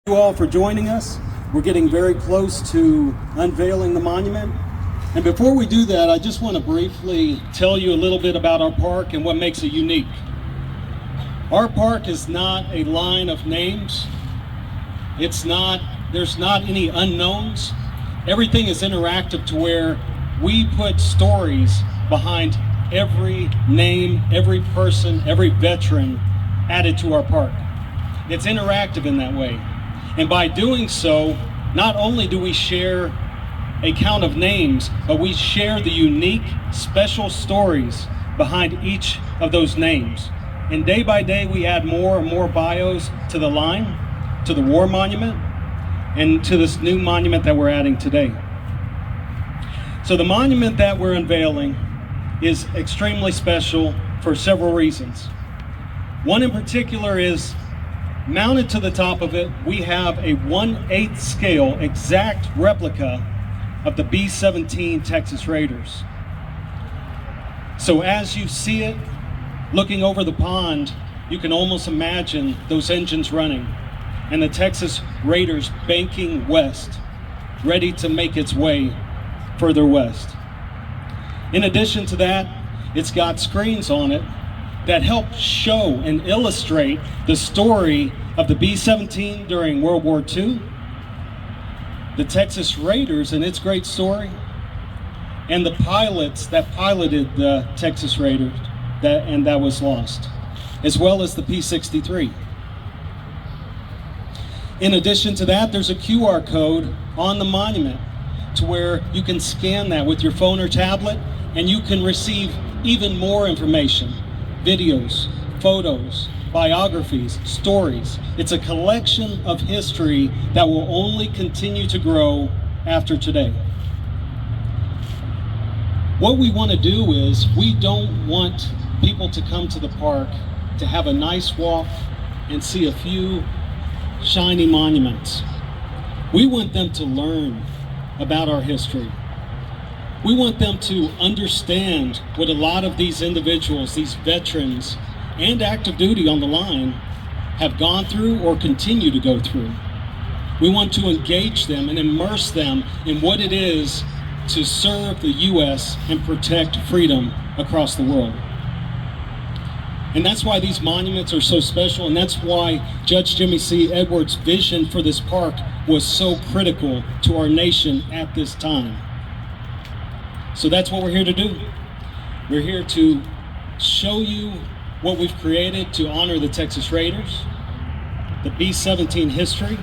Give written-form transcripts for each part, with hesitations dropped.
You all for joining us. We're getting very close to unveiling the monument. And before we do that, I just want to briefly tell you a little bit about our park and what makes it unique. Our park is not a line of names. There's not any unknowns. Everything is interactive to where we put stories behind every name, every person, every veteran added to our park. It's interactive in that way. And by doing so, not only do we share a count of names, but we share the unique, special stories behind each of those names. And day by day, we add more and more bios to the line, to the war monument, and to this new monument that we're adding today. So the monument that we're unveiling is extremely special for several reasons. One in particular is mounted to the top of it, we have a 1/8 scale exact replica of the B-17 Texas Raiders. So as you see it, looking over the pond, you can almost imagine those engines running and the Texas Raiders banking west, ready to make its way further west. In addition to that, it's got screens on it that help show and illustrate the story of the B-17 during World War II, the Texas Raiders and its great story, and the pilots that piloted the Texas Raiders that was lost, as well as the P-63. In addition to that, there's a QR code on the monument to where you can scan that with your phone or tablet, and you can receive even more information. Videos, photos, biographies, stories. It's a collection of history that will only continue to grow after today. What we want to do is we don't want people to come to the park to have a nice walk and see a few shiny monuments. We want them to learn about our history. We want them to understand what a lot of these individuals, these veterans and active duty on the line have gone through or continue to go through. We want to engage them and immerse them in what it is to serve the U.S. and protect freedom across the world. And that's why these monuments are so special, and that's why Judge Jimmy C. Edwards' vision for this park was so critical to our nation at this time. So that's what we're here to do. We're here to show you what we've created to honor the Texas Raiders, the B-17 history,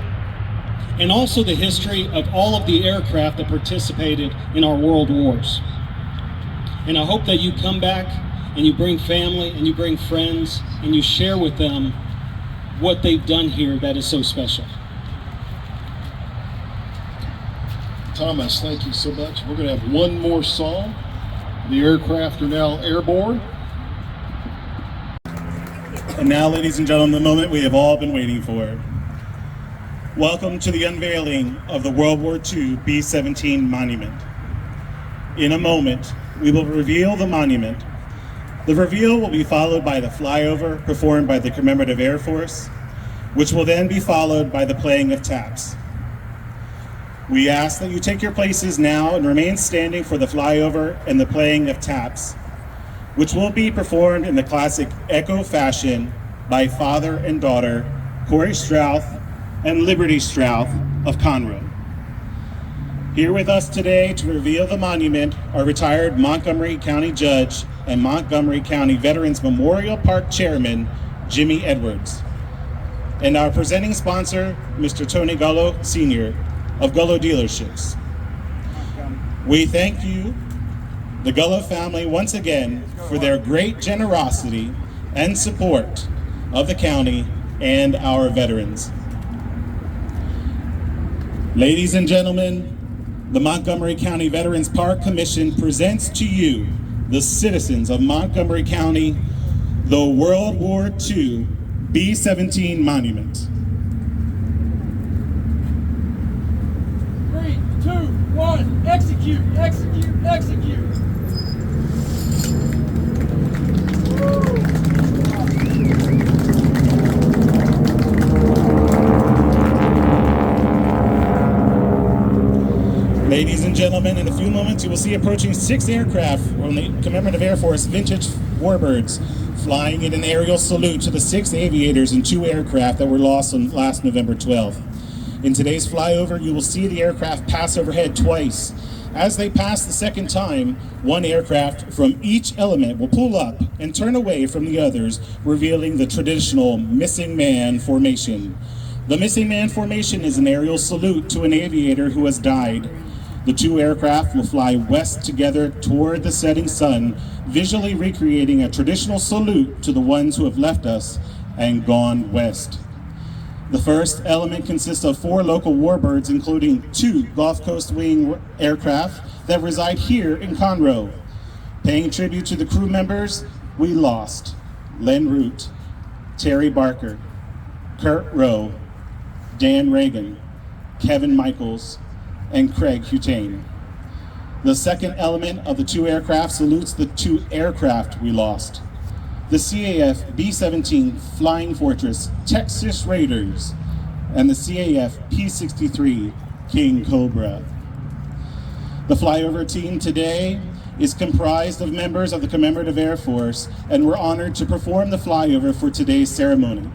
and also the history of all of the aircraft that participated in our world wars. And I hope that you come back and you bring family and you bring friends and you share with them what they've done here that is so special. Thomas, thank you so much. We're going to have one more song. The aircraft are now airborne. And now, ladies and gentlemen, the moment we have all been waiting for. Welcome to the unveiling of the World War II B-17 monument. In a moment, we will reveal the monument. The reveal will be followed by the flyover performed by the Commemorative Air Force, which will then be followed by the playing of taps. We ask that you take your places now and remain standing for the flyover and the playing of taps, which will be performed in the classic echo fashion by father and daughter, Corey Strouth and Liberty Strouth of Conroe. Here with us today to reveal the monument are retired Montgomery County Judge and Montgomery County Veterans Memorial Park Chairman, Jimmy Edwards, and our presenting sponsor, Mr. Tony Gullo Sr. of Gullo Dealerships. We thank you, the Gullo family, once again for their great generosity and support of the county and our veterans. Ladies and gentlemen, the Montgomery County Veterans Park Commission presents to you, the citizens of Montgomery County, the World War II B-17 monument. 3, 2, 1, execute, execute, execute. Woo! Ladies and gentlemen, in a few moments you will see approaching 6 aircraft from the Commemorative Air Force Vintage Warbirds flying in an aerial salute to the 6 aviators and 2 aircraft that were lost on last November 12th. In today's flyover, you will see the aircraft pass overhead twice. As they pass the second time, 1 aircraft from each element will pull up and turn away from the others, revealing the traditional missing man formation. The missing man formation is an aerial salute to an aviator who has died. The 2 aircraft will fly west together toward the setting sun, visually recreating a traditional salute to the ones who have left us and gone west. The first element consists of 4 local warbirds, including 2 Gulf Coast Wing aircraft that reside here in Conroe. Paying tribute to the crew members we lost: Len Root, Terry Barker, Kurt Rowe, Dan Reagan, Kevin Michaels, and Craig Hutane. The second element of the 2 aircraft salutes the 2 aircraft we lost: the CAF B-17 Flying Fortress Texas Raiders and the CAF P-63 King Cobra. The flyover team today is comprised of members of the Commemorative Air Force, and we're honored to perform the flyover for today's ceremony.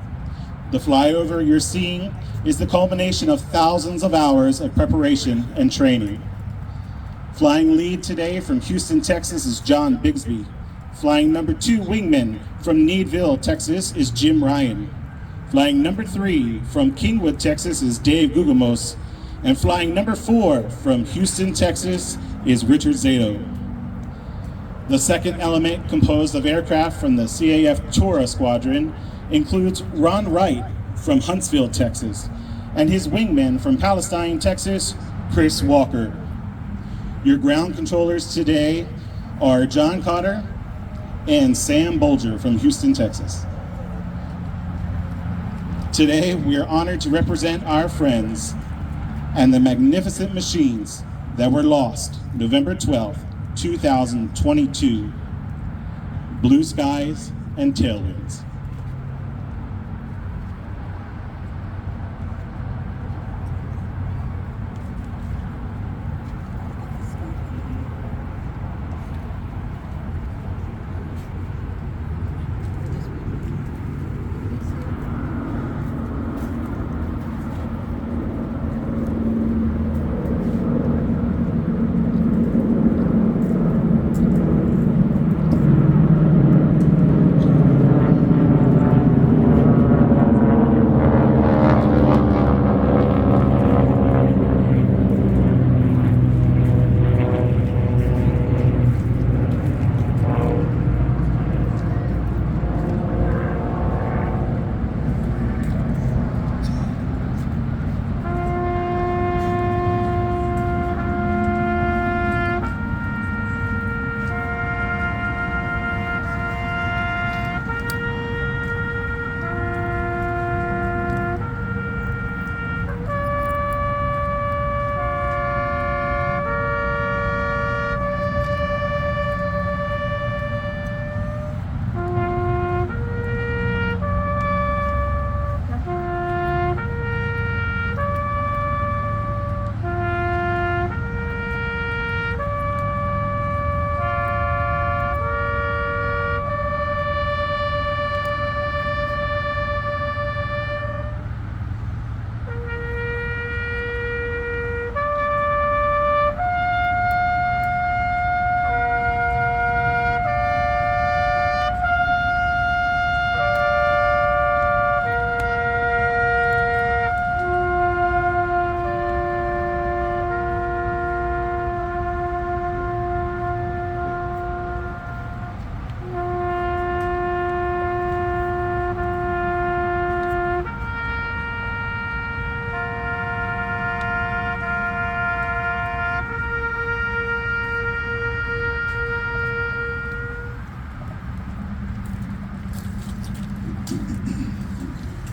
The flyover you're seeing is the culmination of thousands of hours of preparation and training. Flying lead today from Houston, Texas is John Bigsby. Flying number 2 wingman from Needville, Texas is Jim Ryan. Flying number 3 from Kingwood, Texas is Dave Gugamos. And flying number 4 from Houston, Texas is Richard Zato. The second element, composed of aircraft from the CAF Tora Squadron, includes Ron Wright from Huntsville, Texas, and his wingman from Palestine, Texas, Chris Walker. Your ground controllers today are John Cotter and Sam Bolger from Houston, Texas. Today, we are honored to represent our friends and the magnificent machines that were lost November 12th, 2022. Blue skies and tailwinds.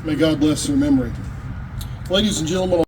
May God bless their memory. Ladies and gentlemen,